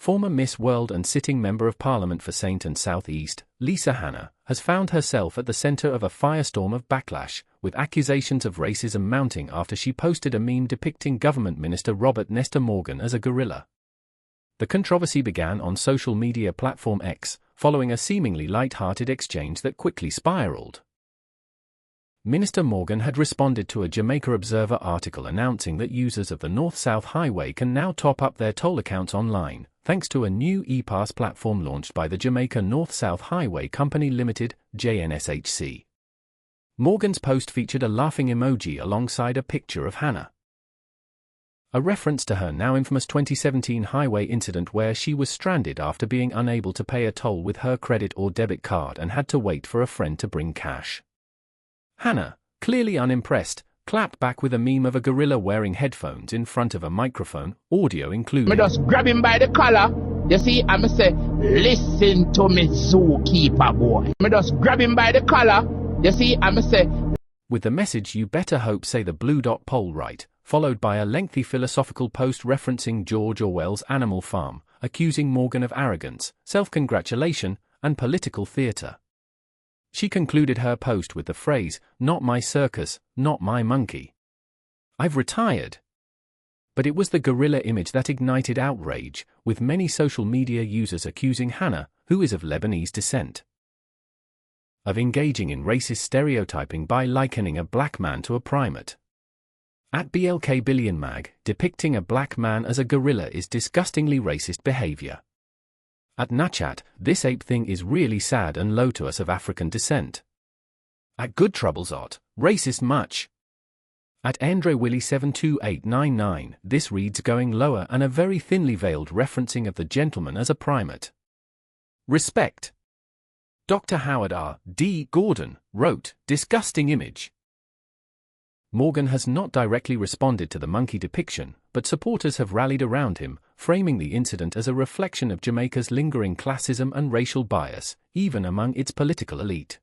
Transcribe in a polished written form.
former Miss World and sitting Member of Parliament for Saint and South East, Lisa Hanna, has found herself at the center of a firestorm of backlash, with accusations of racism mounting after she posted a meme depicting Government Minister Robert Nesta Morgan as a gorilla. The controversy began on social media platform X, following a seemingly light-hearted exchange that quickly spiraled. Minister Morgan had responded to a Jamaica Observer article announcing that users of the North-South Highway can now top up their toll accounts online, thanks to a new e-pass platform launched by the Jamaica North-South Highway Company Limited, JNSHC. Morgan's post featured a laughing emoji alongside a picture of Hanna, a reference to her now infamous 2017 highway incident where she was stranded after being unable to pay a toll with her credit or debit card and had to wait for a friend to bring cash. Hanna, clearly unimpressed, clapped back with a meme of a gorilla wearing headphones in front of a microphone, audio included. Me just grab him by the collar, you see, and me say, listen to me, zookeeper boy. Me just grab him by the collar, you see, and me say, with the message "You better hope say the blue dot poll right," followed by a lengthy philosophical post referencing George Orwell's Animal Farm, accusing Morgan of arrogance, self-congratulation, and political theatre. She concluded her post with the phrase, "Not my circus, not my monkey. I've retired." But it was the gorilla image that ignited outrage, with many social media users accusing Hanna, who is of Lebanese descent, of engaging in racist stereotyping by likening a black man to a primate. At BLK Billion Mag, depicting a black man as a gorilla is disgustingly racist behavior. At Nachat, this ape thing is really sad and low to us of African descent. At Good Troubles Ot, racist much. At Andre Willie 72899, this reads going lower and a very thinly veiled referencing of the gentleman as a primate. Respect. Dr. Howard R. D. Gordon wrote, disgusting image. Morgan has not directly responded to the monkey depiction, but supporters have rallied around him, framing the incident as a reflection of Jamaica's lingering classism and racial bias, even among its political elite.